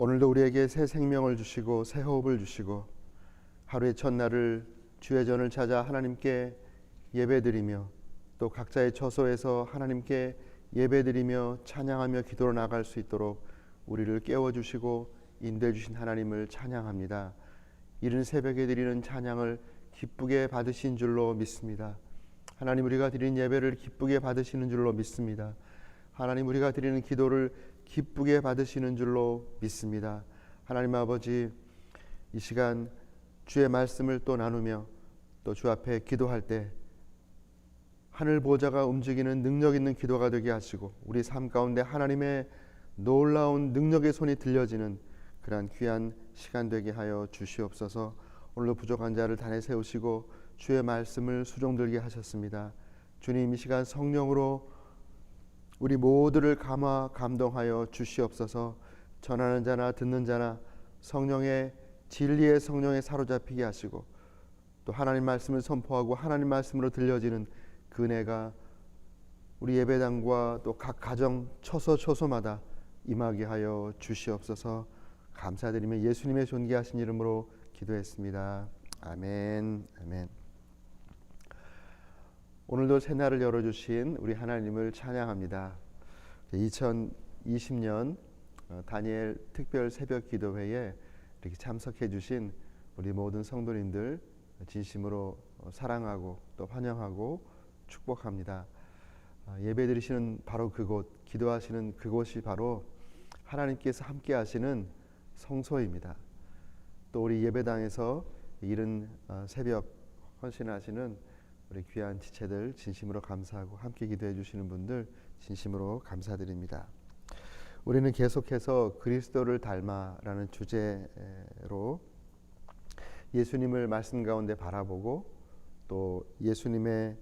오늘도 우리에게 새 생명을 주시고 새 호흡을 주시고 하루의 첫날을 주의 전을 찾아 하나님께 예배드리며 또 각자의 처소에서 하나님께 예배드리며 찬양하며 기도로 나갈 수 있도록 우리를 깨워주시고 인도해 주신 하나님을 찬양합니다. 이른 새벽에 드리는 찬양을 기쁘게 받으신 줄로 믿습니다. 하나님, 우리가 드리는 예배를 기쁘게 받으시는 줄로 믿습니다. 하나님, 우리가 드리는 기도를 기쁘게 받으시는 줄로 믿습니다. 하나님 아버지, 이 시간 주의 말씀을 또 나누며 또 주 앞에 기도할 때 하늘 보좌가 움직이는 능력 있는 기도가 되게 하시고 우리 삶 가운데 하나님의 놀라운 능력의 손이 들려지는 그러한 귀한 시간 되게 하여 주시옵소서. 오늘도 부족한 자를 단에 세우시고 주의 말씀을 수종들게 하셨습니다. 주님, 이 시간 성령으로 우리 모두를 감동하여 주시옵소서. 전하는 자나 듣는 자나 성령의 진리의 성령에 사로잡히게 하시고 또 하나님 말씀을 선포하고 하나님 말씀으로 들려지는 그 은혜가 우리 예배당과 또 각 가정 처소마다 임하게 하여 주시옵소서. 감사드리며 예수님의 존귀하신 이름으로 기도했습니다. 아멘. 아멘. 오늘도 새날을 열어주신 우리 하나님을 찬양합니다. 2020년 다니엘 특별 새벽 기도회에 이렇게 참석해 주신 우리 모든 성도님들 진심으로 사랑하고 또 환영하고 축복합니다. 예배 드리시는 바로 그곳, 기도하시는 그곳이 바로 하나님께서 함께 하시는 성소입니다. 또 우리 예배당에서 이른 새벽 헌신하시는 우리 귀한 지체들 진심으로 감사하고 함께 기도해 주시는 분들 진심으로 감사드립니다. 우리는 계속해서 그리스도를 닮아라는 주제로 예수님을 말씀 가운데 바라보고 또 예수님의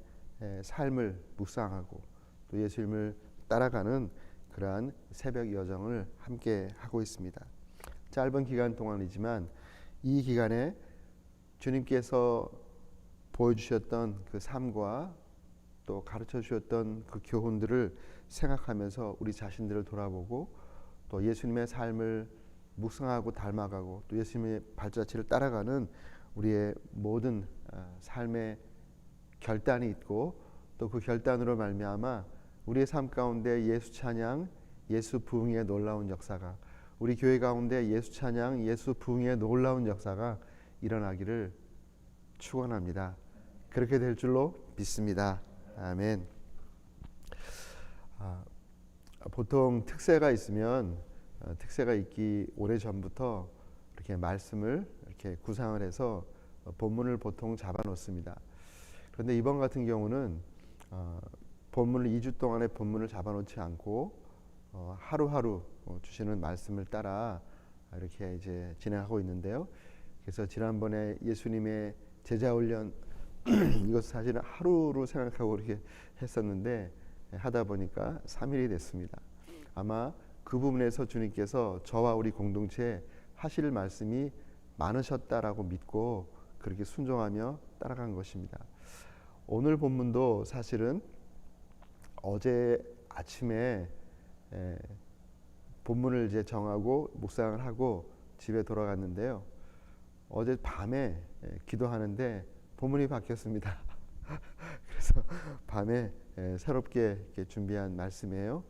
삶을 묵상하고 또 예수님을 따라가는 그러한 새벽 여정을 함께 하고 있습니다. 짧은 기간 동안이지만 이 기간에 주님께서 보여주셨던 그 삶과 또 가르쳐 주셨던 그 교훈들을 생각하면서 우리 자신들을 돌아보고 또 예수님의 삶을 묵상하고 닮아가고 또 예수님의 발자취를 따라가는 우리의 모든 삶의 결단이 있고 또 그 결단으로 말미암아 우리의 삶 가운데 예수 찬양, 예수 부흥의 놀라운 역사가 우리 교회 가운데 예수 찬양, 예수 부흥의 놀라운 역사가 일어나기를 축원합니다. 그렇게 될 줄로 믿습니다. 아멘. 보통 특세가 있으면 특세가 있기 오래전부터 이렇게 말씀을 이렇게 구상을 해서 본문을 보통 잡아 놓습니다. 그런데 이번 같은 경우는 본문을 2주 동안의 본문을 잡아 놓지 않고 하루하루 주시는 말씀을 따라 이렇게 이제 진행하고 있는데요. 그래서 지난번에 예수님의 제자 훈련 이것 사실은 하루로 생각하고 이렇게 했었는데 하다 보니까 3일이 됐습니다. 아마 그 부분에서 주님께서 저와 우리 공동체에 하실 말씀이 많으셨다라고 믿고 그렇게 순종하며 따라간 것입니다. 오늘 본문도 사실은 어제 아침에 본문을 이제 정하고 묵상을 하고 집에 돌아갔는데요. 어제 밤에 기도하는데 본문이 바뀌었습니다. 그래서 밤에 새롭게 이렇게 준비한 말씀이에요.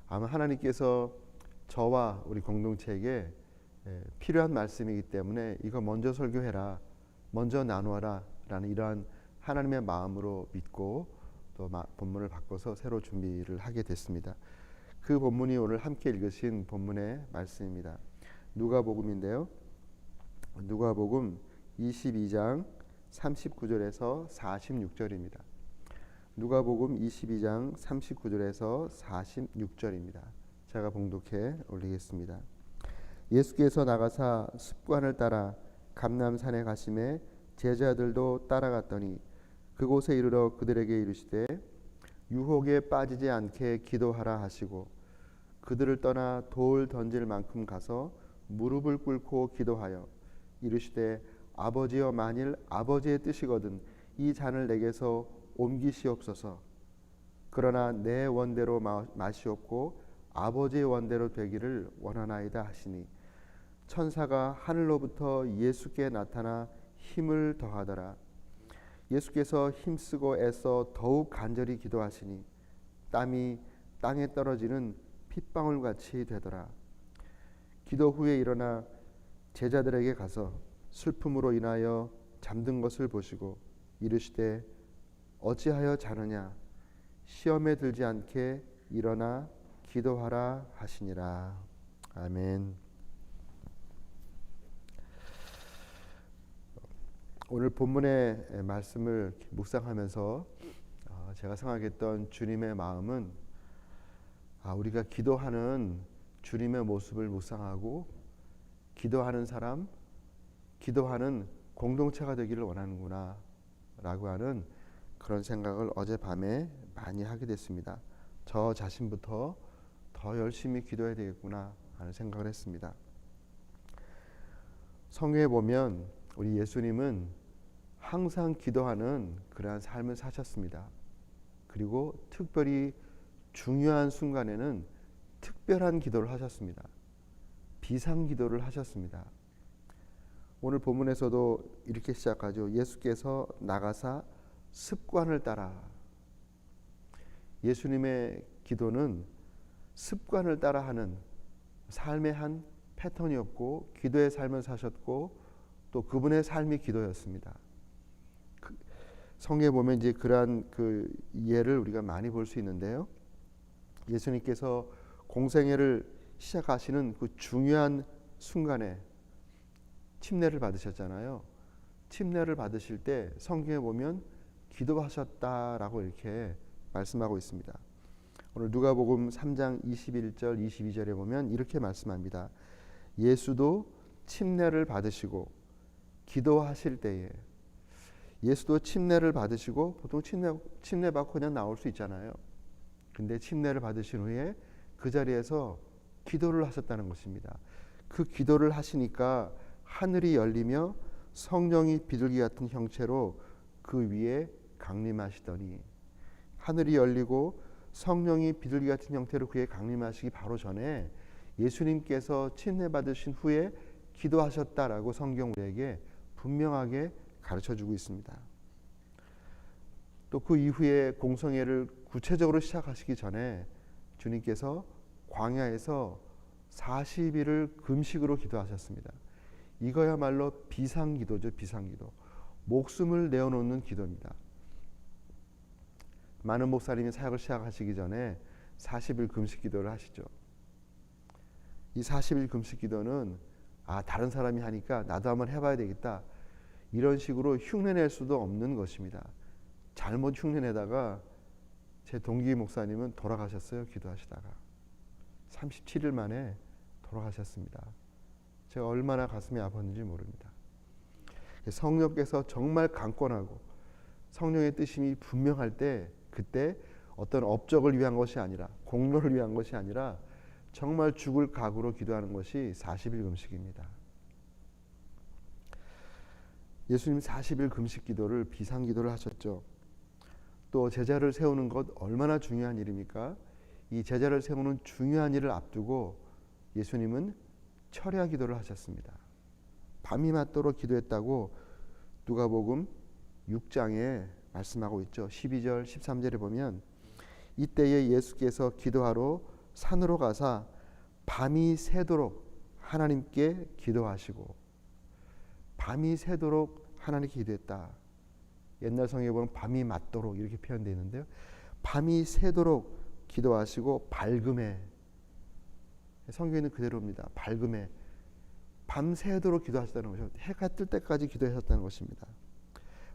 아마 하나님께서 저와 우리 공동체에게 필요한 말씀이기 때문에 이거 먼저 설교해라, 먼저 나누어라 라는 이러한 하나님의 마음으로 믿고 또 본문을 바꿔서 새로 준비를 하게 됐습니다. 그 본문이 오늘 함께 읽으신 본문의 말씀입니다. 누가복음인데요. 누가복음 22장 39절에서 46절입니다. 누가복음 22장 39절에서 46절입니다. 제가 봉독해 올리겠습니다. 예수께서 나가사 습관을 따라 감람산에 가심에 제자들도 따라갔더니 그곳에 이르러 그들에게 이르시되 유혹에 빠지지 않게 기도하라 하시고 그들을 떠나 돌 던질 만큼 가서 무릎을 꿇고 기도하여 이르시되 아버지여, 만일 아버지의 뜻이거든 이 잔을 내게서 옮기시옵소서. 그러나 내 원대로 마시옵고 아버지의 원대로 되기를 원하나이다 하시니 천사가 하늘로부터 예수께 나타나 힘을 더하더라. 예수께서 힘쓰고 애써 더욱 간절히 기도하시니 땀이 땅에 떨어지는 핏방울같이 되더라. 기도 후에 일어나 제자들에게 가서 슬픔으로 인하여 잠든 것을 보시고 이르시되 어찌하여 자느냐 시험에 들지 않게 일어나 기도하라 하시니라. 아멘. 오늘 본문의 말씀을 묵상하면서 제가 생각했던 주님의 마음은 우리가 기도하는 주님의 모습을 묵상하고 기도하는 사람, 기도하는 공동체가 되기를 원하는구나 라고 하는 그런 생각을 어젯밤에 많이 하게 됐습니다. 저 자신부터 더 열심히 기도해야 되겠구나 하는 생각을 했습니다. 성경에 보면 우리 예수님은 항상 기도하는 그러한 삶을 사셨습니다. 그리고 특별히 중요한 순간에는 특별한 기도를 하셨습니다. 비상기도를 하셨습니다. 오늘 본문에서도 이렇게 시작하죠. 예수께서 나가사 습관을 따라. 예수님의 기도는 습관을 따라하는 삶의 한 패턴이었고 기도의 삶을 사셨고 또 그분의 삶이 기도였습니다. 성경에 보면 이제 그러한 그 예를 우리가 많이 볼 수 있는데요. 예수님께서 공생애를 시작하시는 그 중요한 순간에 침례를 받으셨잖아요. 침례를 받으실 때 성경에 보면 기도하셨다라고 이렇게 말씀하고 있습니다. 오늘 누가복음 3장 21절 22절에 보면 이렇게 말씀합니다. 예수도 침례를 받으시고 기도하실 때에 예수도 침례를 받으시고 보통 침례 받고 그냥 나올 수 있잖아요. 근데 침례를 받으신 후에 그 자리에서 기도를 하셨다는 것입니다. 그 기도를 하시니까 하늘이 열리며 성령이 비둘기 같은 형체로 그 위에 강림하시더니 하늘이 열리고 성령이 비둘기 같은 형태로 그에 강림하시기 바로 전에 예수님께서 침례 받으신 후에 기도하셨다라고 성경 우리에게 분명하게 가르쳐주고 있습니다. 또 그 이후에 공성회를 구체적으로 시작하시기 전에 주님께서 광야에서 40일을 금식으로 기도하셨습니다. 이거야말로 비상기도죠. 비상기도. 목숨을 내어놓는 기도입니다. 많은 목사님이 사역을 시작하시기 전에 40일 금식 기도를 하시죠. 이 40일 금식 기도는 다른 사람이 하니까 나도 한번 해봐야 되겠다. 이런 식으로 흉내낼 수도 없는 것입니다. 잘못 흉내내다가 제 동기 목사님은 돌아가셨어요. 기도하시다가 37일 만에 돌아가셨습니다. 제가 얼마나 가슴이 아팠는지 모릅니다. 성령께서 정말 강권하고 성령의 뜻이 분명할 때 그때 어떤 업적을 위한 것이 아니라 공로를 위한 것이 아니라 정말 죽을 각오로 기도하는 것이 40일 금식입니다. 예수님 40일 금식 기도를 비상기도를 하셨죠. 또 제자를 세우는 것 얼마나 중요한 일입니까? 이 제자를 세우는 중요한 일을 앞두고 예수님은 철야 기도를 하셨습니다. 밤이 맞도록 기도했다고 누가복음 6장에 말씀하고 있죠. 12절 13절에 보면 이때에 예수께서 기도하러 산으로 가사 밤이 새도록 하나님께 기도하시고 밤이 새도록 하나님께 기도했다. 옛날 성경에 보면 밤이 맞도록 이렇게 표현되어 있는데요. 밤이 새도록 기도하시고 밝음에 성경에는 그대로입니다. 밝음에 밤새도록 기도하셨다는 것이죠. 해가 뜰 때까지 기도하셨다는 것입니다.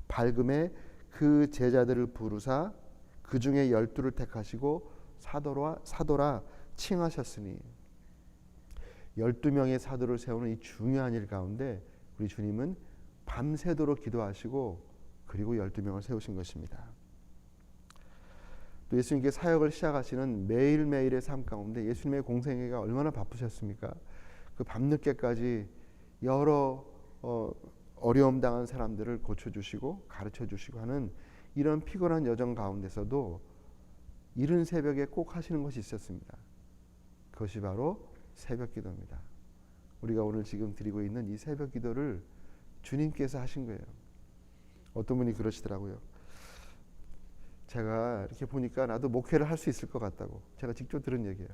밝음에 그 제자들을 부르사 그 중에 12를 택하시고 사도라 칭하셨으니 12명의 사도를 세우는 이 중요한 일 가운데 우리 주님은 밤새도록 기도하시고 그리고 12명을 세우신 것입니다. 또 예수님께 사역을 시작하시는 매일매일의 삶 가운데 예수님의 공생애가 얼마나 바쁘셨습니까? 그 밤늦게까지 여러 어려움 당한 사람들을 고쳐주시고 가르쳐주시고 하는 이런 피곤한 여정 가운데서도 이른 새벽에 꼭 하시는 것이 있었습니다. 그것이 바로 새벽 기도입니다. 우리가 오늘 지금 드리고 있는 이 새벽 기도를 주님께서 하신 거예요. 어떤 분이 그러시더라고요. 제가 이렇게 보니까 나도 목회를 할 수 있을 것 같다고. 제가 직접 들은 얘기예요.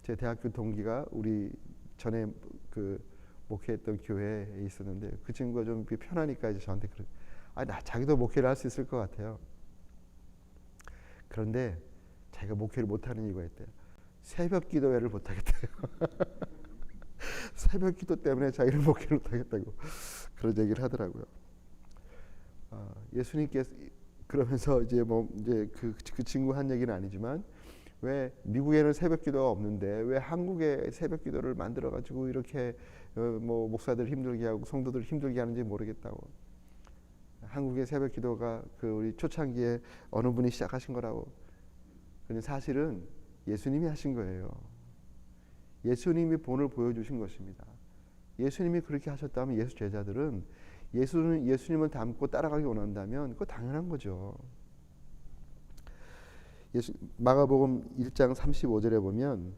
제 대학교 동기가 우리 전에 그 목회했던 교회에 있었는데 그 친구가 좀 편하니까 이제 저한테 그래. 나 자기도 목회를 할 수 있을 것 같아요. 그런데 자기가 목회를 못하는 이유가 있대요. 새벽 기도회를 못하겠대요. 새벽 기도 때문에 자기를 목회를 못하겠다고 그런 얘기를 하더라고요. 예수님께서 그러면서 이제 그 친구 한 얘기는 아니지만 왜 미국에는 새벽 기도가 없는데 왜 한국에 새벽 기도를 만들어 가지고 이렇게 목사들 힘들게 하고 성도들 힘들게 하는지 모르겠다고. 한국의 새벽 기도가 그 우리 초창기에 어느 분이 시작하신 거라고. 근데 사실은 예수님이 하신 거예요. 예수님이 본을 보여주신 것입니다. 예수님이 그렇게 하셨다면 예수 제자들은 예수님을 닮고 따라가기 원한다면 그거 당연한 거죠. 마가복음 1장 35절에 보면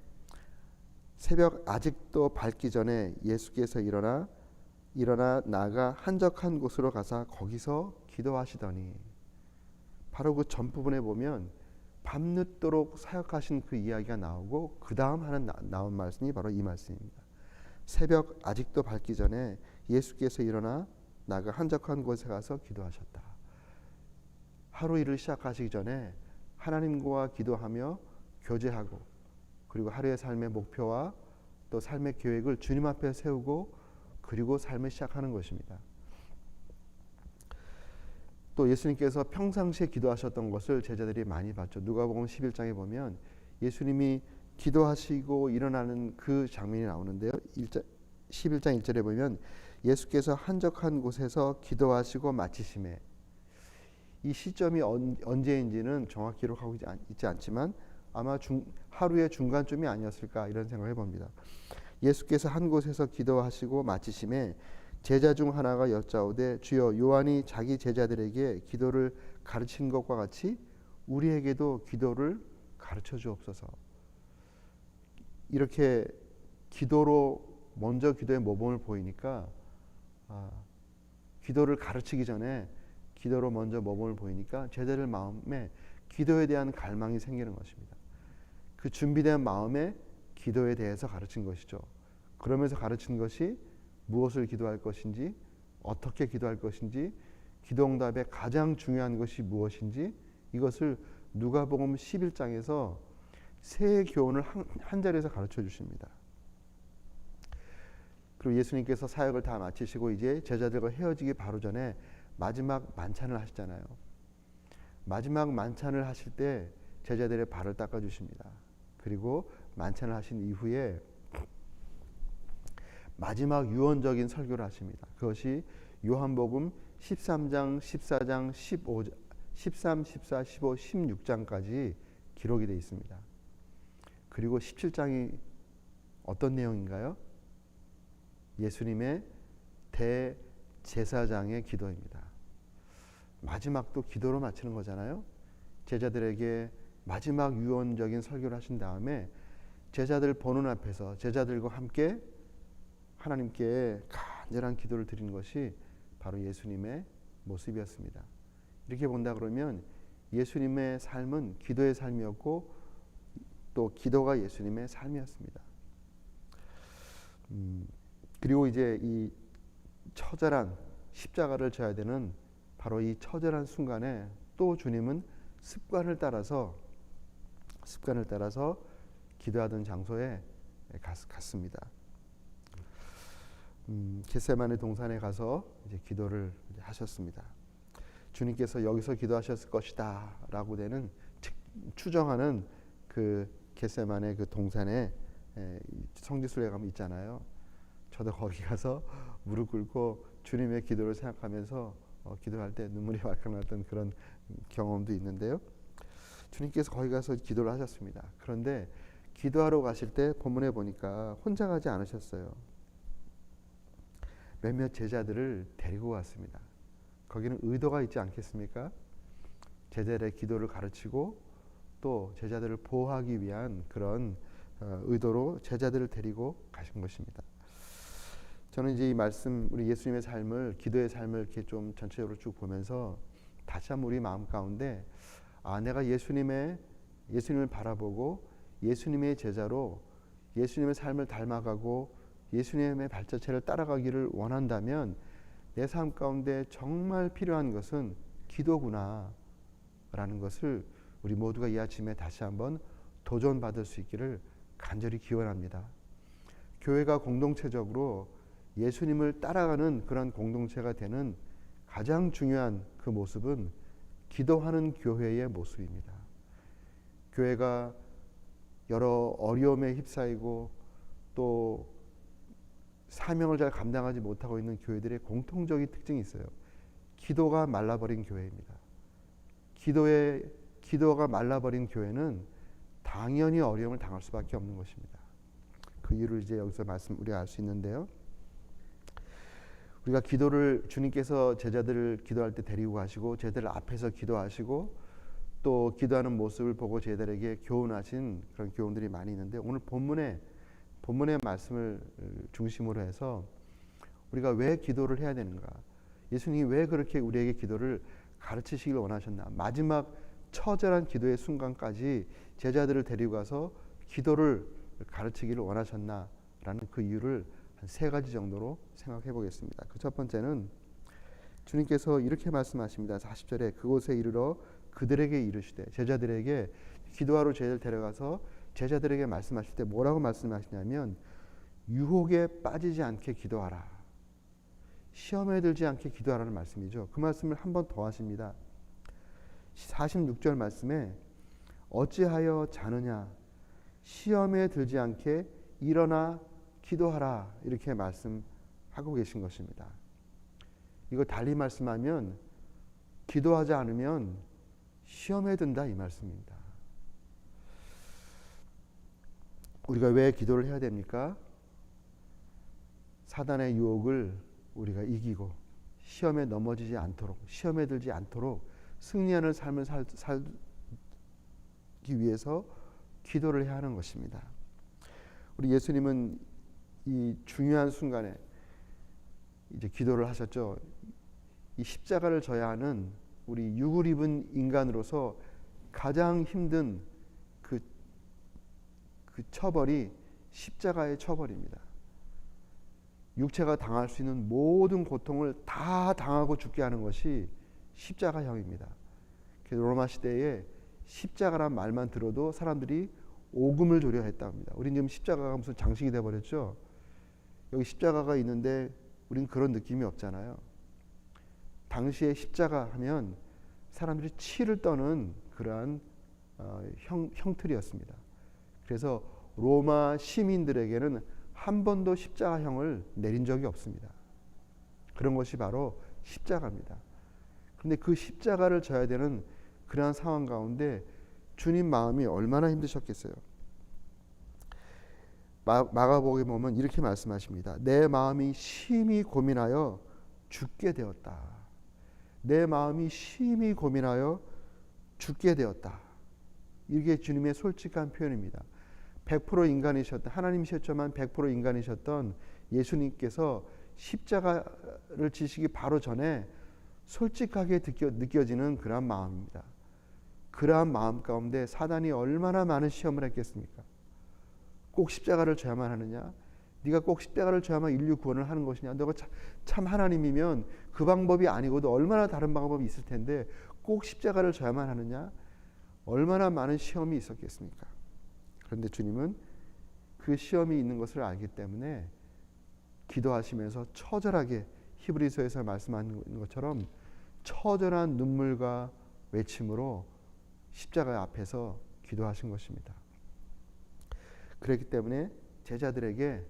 새벽 아직도 밝기 전에 예수께서 일어나 나가 한적한 곳으로 가서 거기서 기도하시더니, 바로 그 전 부분에 보면 밤늦도록 사역하신 그 이야기가 나오고 그 다음 하는 나온 말씀이 바로 이 말씀입니다. 새벽 아직도 밝기 전에 예수께서 일어나 나가 한적한 곳에 가서 기도하셨다. 하루 일을 시작하시기 전에 하나님과 기도하며 교제하고, 그리고 하루의 삶의 목표와 또 삶의 계획을 주님 앞에 세우고 그리고 삶을 시작하는 것입니다. 또 예수님께서 평상시에 기도하셨던 것을 제자들이 많이 봤죠. 누가복음 11장에 보면 예수님이 기도하시고 일어나는 그 장면이 나오는데요. 11장 1절에 보면 예수께서 한적한 곳에서 기도하시고 마치심에, 이 시점이 언제인지는 정확히 기록하고 있지 않지만 아마 하루의 중간쯤이 아니었을까 이런 생각을 해봅니다. 예수께서 한 곳에서 기도하시고 마치심에 제자 중 하나가 여짜오되 주여 요한이 자기 제자들에게 기도를 가르친 것과 같이 우리에게도 기도를 가르쳐 주옵소서. 이렇게 기도로 먼저 기도의 모범을 보이니까 기도를 가르치기 전에 기도로 먼저 모범을 보이니까 제자들 마음에 기도에 대한 갈망이 생기는 것입니다. 그 준비된 마음에 기도에 대해서 가르친 것이죠. 그러면서 가르친 것이 무엇을 기도할 것인지, 어떻게 기도할 것인지, 기도응답의 가장 중요한 것이 무엇인지, 이것을 누가복음 11장에서 세 교훈을 한 자리에서 가르쳐 주십니다. 그리고 예수님께서 사역을 다 마치시고 이제 제자들과 헤어지기 바로 전에 마지막 만찬을 하시잖아요. 마지막 만찬을 하실 때 제자들의 발을 닦아 주십니다. 그리고 만찬을 하신 이후에 마지막 유언적인 설교를 하십니다. 그것이 요한복음 13장, 14장, 13, 14, 15, 16장까지 기록이 되어 있습니다. 그리고 17장이 어떤 내용인가요? 예수님의 대제사장의 기도입니다. 마지막도 기도로 마치는 거잖아요. 제자들에게 마지막 유언적인 설교를 하신 다음에 제자들 보는 앞에서 제자들과 함께 하나님께 간절한 기도를 드리는 것이 바로 예수님의 모습이었습니다. 이렇게 본다 그러면 예수님의 삶은 기도의 삶이었고 또 기도가 예수님의 삶이었습니다. 그리고 이제 이 처절한 십자가를 져야 되는 바로 이 처절한 순간에 또 주님은 습관을 따라서 기도하던 장소에 갔습니다. 겟세마네 동산에 가서 이제 기도를 하셨습니다. 주님께서 여기서 기도하셨을 것이다라고 되는 추정하는 그 겟세마네 그 동산에 성지순례 가면 있잖아요. 저도 거기 가서 무릎 꿇고 주님의 기도를 생각하면서 기도할 때 눈물이 왈칵 났던 그런 경험도 있는데요. 주님께서 거기 가서 기도를 하셨습니다. 그런데 기도하러 가실 때 본문에 보니까 혼자 가지 않으셨어요. 몇몇 제자들을 데리고 왔습니다. 거기는 의도가 있지 않겠습니까? 제자들의 기도를 가르치고 또 제자들을 보호하기 위한 그런 의도로 제자들을 데리고 가신 것입니다. 저는 이제 이 말씀, 우리 예수님의 삶을, 기도의 삶을 이렇게 좀 전체적으로 쭉 보면서 다시 한번 우리 마음 가운데 내가 예수님을 바라보고 예수님의 제자로 예수님의 삶을 닮아가고 예수님의 발자취를 따라가기를 원한다면 내 삶 가운데 정말 필요한 것은 기도구나 라는 것을 우리 모두가 이 아침에 다시 한번 도전받을 수 있기를 간절히 기원합니다. 교회가 공동체적으로 예수님을 따라가는 그런 공동체가 되는 가장 중요한 그 모습은 기도하는 교회의 모습입니다. 교회가 여러 어려움에 휩싸이고 또 사명을 잘 감당하지 못하고 있는 교회들의 공통적인 특징이 있어요. 기도가 말라버린 교회입니다. 기도가 말라버린 교회는 당연히 어려움을 당할 수밖에 없는 것입니다. 그 이유를 이제 여기서 우리가 알 수 있는데요. 우리가 기도를 주님께서 제자들을 기도할 때 데리고 가시고 제자들 앞에서 기도하시고 또 기도하는 모습을 보고 제자들에게 교훈하신 그런 교훈들이 많이 있는데 오늘 본문의 말씀을 중심으로 해서 우리가 왜 기도를 해야 되는가? 예수님이 왜 그렇게 우리에게 기도를 가르치시길 원하셨나? 마지막 처절한 기도의 순간까지 제자들을 데리고 가서 기도를 가르치기를 원하셨나라는 그 이유를 한 세 가지 정도로 생각해 보겠습니다. 그 첫 번째는 주님께서 이렇게 말씀하십니다. 40절에 그곳에 이르러 그들에게 이르시되, 제자들에게 기도하러 제자들 데려가서 제자들에게 말씀하실 때 뭐라고 말씀하시냐면 유혹에 빠지지 않게 기도하라. 시험에 들지 않게 기도하라는 말씀이죠. 그 말씀을 한 번 더 하십니다. 46절 말씀에 어찌하여 자느냐 시험에 들지 않게 일어나 기도하라 이렇게 말씀하고 계신 것입니다. 이거 달리 말씀하면 기도하지 않으면 시험에 든다 이 말씀입니다. 우리가 왜 기도를 해야 됩니까? 사단의 유혹을 우리가 이기고 시험에 넘어지지 않도록, 시험에 들지 않도록 승리하는 삶을 살기 위해서 기도를 해야 하는 것입니다. 우리 예수님은 이 중요한 순간에 이제 기도를 하셨죠. 이 십자가를 져야 하는 우리 육을 입은 인간으로서 가장 힘든 그 처벌이 십자가의 처벌입니다. 육체가 당할 수 있는 모든 고통을 다 당하고 죽게 하는 것이 십자가형입니다. 로마 시대에 십자가란 말만 들어도 사람들이 오금을 조려 했다고 합니다. 우린 지금 십자가가 무슨 장식이 돼버렸죠. 여기 십자가가 있는데 우린 그런 느낌이 없잖아요. 당시에 십자가 하면 사람들이 치를 떠는 그러한 형틀이었습니다. 그래서 로마 시민들에게는 한 번도 십자가형을 내린 적이 없습니다. 그런 것이 바로 십자가입니다. 그런데 그 십자가를 져야 되는 그러한 상황 가운데 주님 마음이 얼마나 힘드셨겠어요. 마가복음에 보면 이렇게 말씀하십니다. 내 마음이 심히 고민하여 죽게 되었다. 내 마음이 심히 고민하여 죽게 되었다. 이게 주님의 솔직한 표현입니다. 100% 인간이셨던, 하나님이셨지만 100% 인간이셨던 예수님께서 십자가를 지시기 바로 전에 솔직하게 느껴지는 그러한 마음입니다. 그러한 마음 가운데 사단이 얼마나 많은 시험을 했겠습니까? 꼭 십자가를 져야만 하느냐? 네가 꼭 십자가를 져야만 인류 구원을 하는 것이냐? 너가 참 하나님이면 그 방법이 아니고도 얼마나 다른 방법이 있을 텐데 꼭 십자가를 져야만 하느냐? 얼마나 많은 시험이 있었겠습니까? 그런데 주님은 그 시험이 있는 것을 알기 때문에 기도하시면서 처절하게 히브리서에서 말씀하는 것처럼 처절한 눈물과 외침으로 십자가 앞에서 기도하신 것입니다. 그렇기 때문에 제자들에게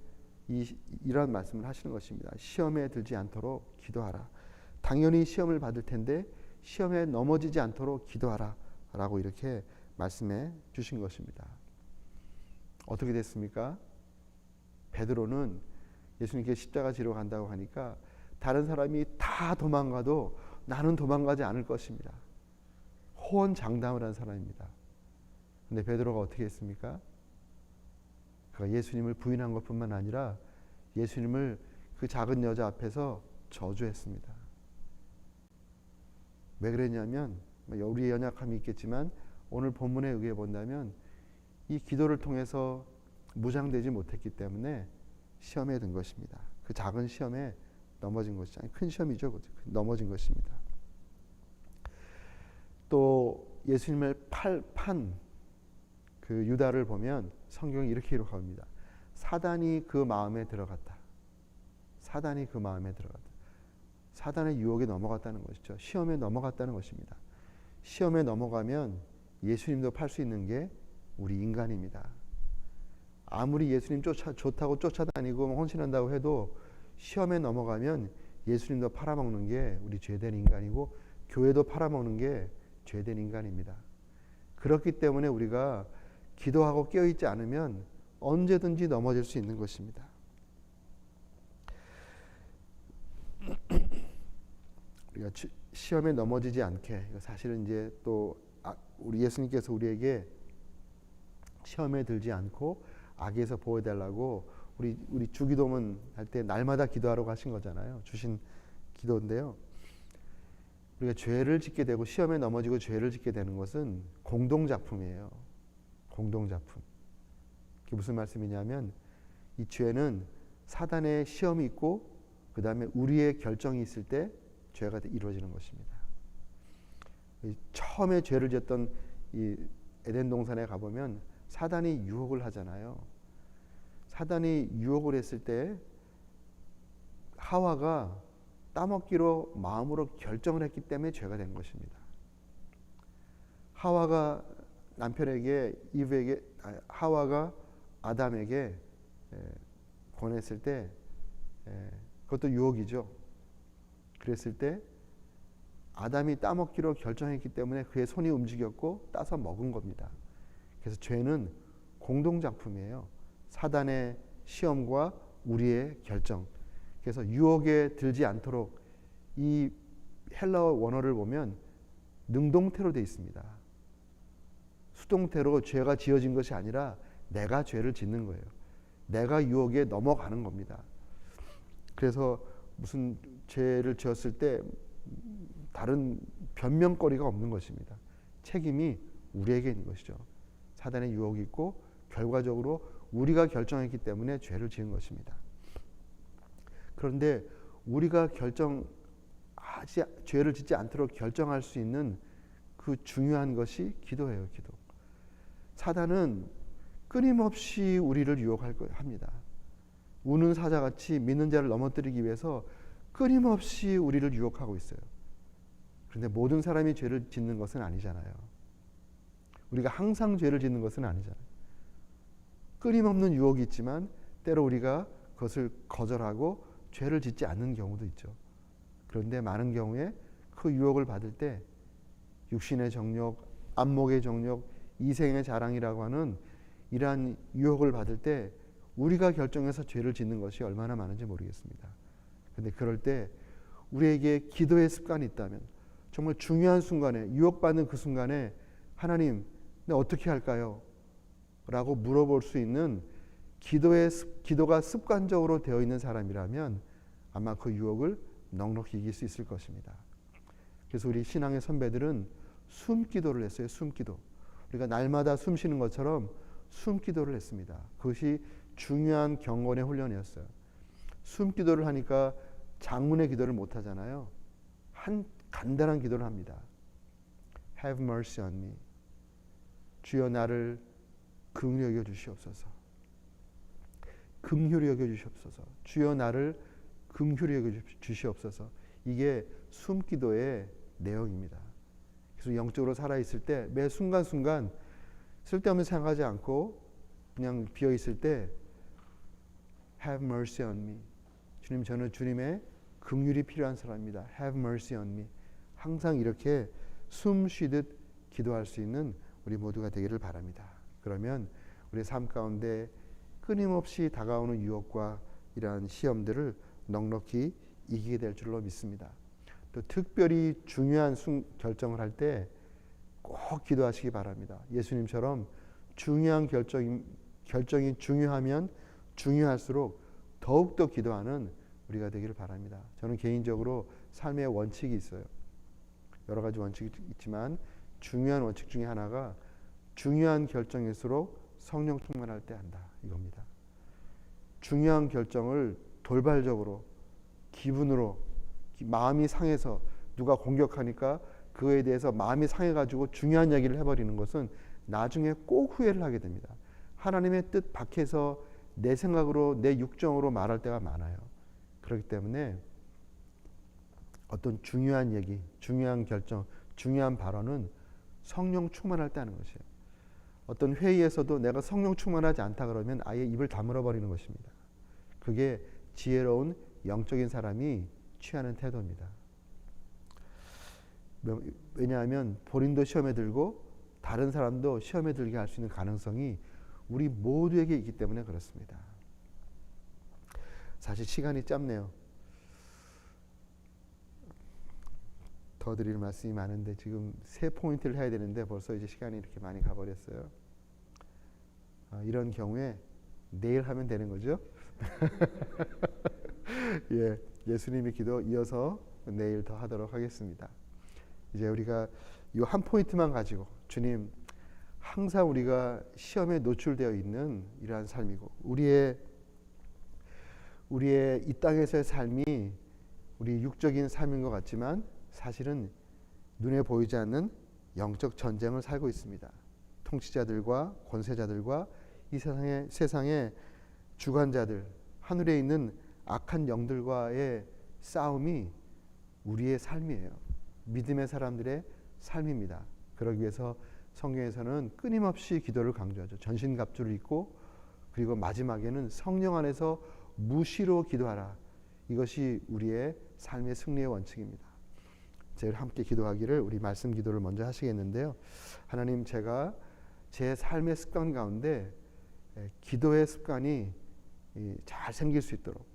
이런 말씀을 하시는 것입니다. 시험에 들지 않도록 기도하라. 당연히 시험을 받을 텐데 시험에 넘어지지 않도록 기도하라 라고 이렇게 말씀해 주신 것입니다. 어떻게 됐습니까? 베드로는 예수님께 십자가 지러 간다고 하니까 다른 사람이 다 도망가도 나는 도망가지 않을 것입니다. 호언장담을 한 사람입니다. 그런데 베드로가 어떻게 했습니까? 그가 예수님을 부인한 것뿐만 아니라 예수님을 그 작은 여자 앞에서 저주했습니다. 왜 그랬냐면 우리의 연약함이 있겠지만 오늘 본문에 의해 본다면 이 기도를 통해서 무장되지 못했기 때문에 시험에 든 것입니다. 그 작은 시험에 넘어진 것이 아니 큰 시험이죠. 넘어진 것입니다. 또 예수님을 판 그 유다를 보면 성경이 이렇게 기록합니다. 사단이 그 마음에 들어갔다. 사단이 그 마음에 들어갔다. 사단의 유혹에 넘어갔다는 것이죠. 시험에 넘어갔다는 것입니다. 시험에 넘어가면 예수님도 팔 수 있는 게 우리 인간입니다. 아무리 예수님 좋다고 쫓아다니고 헌신한다고 해도 시험에 넘어가면 예수님도 팔아먹는 게 우리 죄된 인간이고 교회도 팔아먹는 게 죄된 인간입니다. 그렇기 때문에 우리가 기도하고 깨어있지 않으면 언제든지 넘어질 수 있는 것입니다. 우리가 시험에 넘어지지 않게 사실은 이제 또 우리 예수님께서 우리에게 시험에 들지 않고 악에서 보호해달라고 우리 주기도문 할 때 날마다 기도하라고 하신 거잖아요. 주신 기도인데요. 우리가 죄를 짓게 되고 시험에 넘어지고 죄를 짓게 되는 것은 공동작품이에요. 공동작품. 그게 무슨 말씀이냐면 이 죄는 사단의 시험이 있고 그 다음에 우리의 결정이 있을 때 죄가 이루어지는 것입니다. 처음에 죄를 지었던 이 에덴 동산에 가보면 사단이 유혹을 하잖아요. 사단이 유혹을 했을 때 하와가 따먹기로 마음으로 결정을 했기 때문에 죄가 된 것입니다. 하와가 남편에게 하와가 아담에게 권했을 때 그것도 유혹이죠. 그랬을 때 아담이 따먹기로 결정했기 때문에 그의 손이 움직였고 따서 먹은 겁니다. 그래서 죄는 공동작품이에요. 사단의 시험과 우리의 결정. 그래서 유혹에 들지 않도록 이 헬라어 원어를 보면 능동태로 되어 있습니다. 수동태로 죄가 지어진 것이 아니라 내가 죄를 짓는 거예요. 내가 유혹에 넘어가는 겁니다. 그래서 무슨 죄를 지었을 때 다른 변명거리가 없는 것입니다. 책임이 우리에게 있는 것이죠. 사단의 유혹이 있고 결과적으로 우리가 결정했기 때문에 죄를 지은 것입니다. 그런데 우리가 죄를 짓지 않도록 결정할 수 있는 그 중요한 것이 기도예요. 기도. 사단은 끊임없이 우리를 유혹합니다. 우는 사자같이 믿는 자를 넘어뜨리기 위해서 끊임없이 우리를 유혹하고 있어요. 그런데 모든 사람이 죄를 짓는 것은 아니잖아요. 우리가 항상 죄를 짓는 것은 아니잖아요. 끊임없는 유혹이 있지만 때로 우리가 그것을 거절하고 죄를 짓지 않는 경우도 있죠. 그런데 많은 경우에 그 유혹을 받을 때 육신의 정욕, 안목의 정욕, 이생의 자랑이라고 하는 이러한 유혹을 받을 때 우리가 결정해서 죄를 짓는 것이 얼마나 많은지 모르겠습니다. 그런데 그럴 때 우리에게 기도의 습관이 있다면 정말 중요한 순간에 유혹받는 그 순간에 하나님 내가 어떻게 할까요? 라고 물어볼 수 있는 기도가 습관적으로 되어 있는 사람이라면 아마 그 유혹을 넉넉히 이길 수 있을 것입니다. 그래서 우리 신앙의 선배들은 숨기도를 했어요. 숨기도. 우리가 날마다 숨 쉬는 것처럼 숨기도를 했습니다. 그것이 중요한 경건의 훈련이었어요. 숨기도를 하니까 장문의 기도를 못 하잖아요. 한 간단한 기도를 합니다. Have mercy on me. 주여 나를 긍휼히 여겨 주시옵소서. 긍휼히 여겨 주시옵소서. 주여 나를 긍휼히 여겨 주시옵소서. 이게 숨기도의 내용입니다. 그래서 영적으로 살아있을 때 매 순간순간 쓸데없는 생각하지 않고 그냥 비어있을 때 Have mercy on me. 주님 저는 주님의 긍휼이 필요한 사람입니다. Have mercy on me. 항상 이렇게 숨 쉬듯 기도할 수 있는 우리 모두가 되기를 바랍니다. 그러면 우리 삶 가운데 끊임없이 다가오는 유혹과 이러한 시험들을 넉넉히 이기게 될 줄로 믿습니다. 또 특별히 중요한 결정을 할 때 꼭 기도하시기 바랍니다. 예수님처럼 중요한 결정이 중요하면 중요할수록 더욱더 기도하는 우리가 되기를 바랍니다. 저는 개인적으로 삶의 원칙이 있어요. 여러 가지 원칙이 있지만 중요한 원칙 중에 하나가 중요한 결정일수록 성령 충만할 때 한다, 이겁니다. 중요한 결정을 돌발적으로 기분으로 마음이 상해서 누가 공격하니까 그에 대해서 마음이 상해가지고 중요한 얘기를 해버리는 것은 나중에 꼭 후회를 하게 됩니다. 하나님의 뜻 밖에서 내 생각으로 내 육정으로 말할 때가 많아요. 그렇기 때문에 어떤 중요한 얘기, 중요한 결정, 중요한 발언은 성령 충만할 때 하는 것이에요. 어떤 회의에서도 내가 성령 충만하지 않다 그러면 아예 입을 다물어 버리는 것입니다. 그게 지혜로운 영적인 사람이 취하는 태도입니다. 왜냐하면 본인도 시험에 들고 다른 사람도 시험에 들게 할 수 있는 가능성이 우리 모두에게 있기 때문에 그렇습니다. 사실 시간이 짧네요. 더 드릴 말씀이 많은데 지금 3포인트를 해야 되는데 벌써 이제 시간이 이렇게 많이 가버렸어요. 이런 경우에 내일 하면 되는 거죠. 예, 예수님의 기도 이어서 내일 더 하도록 하겠습니다. 이제 우리가 이 한 포인트만 가지고 주님, 항상 우리가 시험에 노출되어 있는 이러한 삶이고 우리의 이 땅에서의 삶이 우리 육적인 삶인 것 같지만 사실은 눈에 보이지 않는 영적 전쟁을 살고 있습니다. 통치자들과 권세자들과 이 세상의 주관자들, 하늘에 있는 악한 영들과의 싸움이 우리의 삶이에요. 믿음의 사람들의 삶입니다. 그러기 위해서 성경에서는 끊임없이 기도를 강조하죠. 전신갑주를 입고 그리고 마지막에는 성령 안에서 무시로 기도하라. 이것이 우리의 삶의 승리의 원칙입니다. 제가 함께 기도하기를 우리 말씀 기도를 먼저 하시겠는데요. 하나님, 제가 제 삶의 습관 가운데 기도의 습관이 잘 생길 수 있도록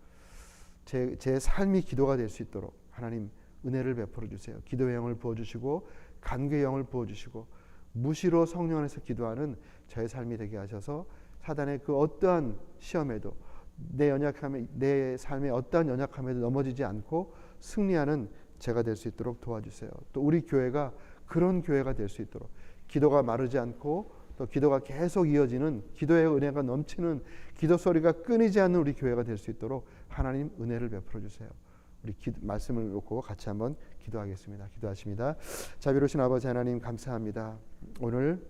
제 삶이 기도가 될 수 있도록 하나님 은혜를 베풀어 주세요. 기도의 영을 부어주시고 간구의 영을 부어주시고 무시로 성령 안에서 기도하는 저의 삶이 되게 하셔서 사단의 그 어떠한 시험에도 내 삶의 어떠한 연약함에도 넘어지지 않고 승리하는 제가 될 수 있도록 도와주세요. 또 우리 교회가 그런 교회가 될 수 있도록 기도가 마르지 않고 또 기도가 계속 이어지는 기도의 은혜가 넘치는 기도 소리가 끊이지 않는 우리 교회가 될 수 있도록 하나님 은혜를 베풀어 주세요. 우리 말씀을 놓고 같이 한번 기도하겠습니다. 기도하십니다. 자비로우신 아버지 하나님, 감사합니다. 오늘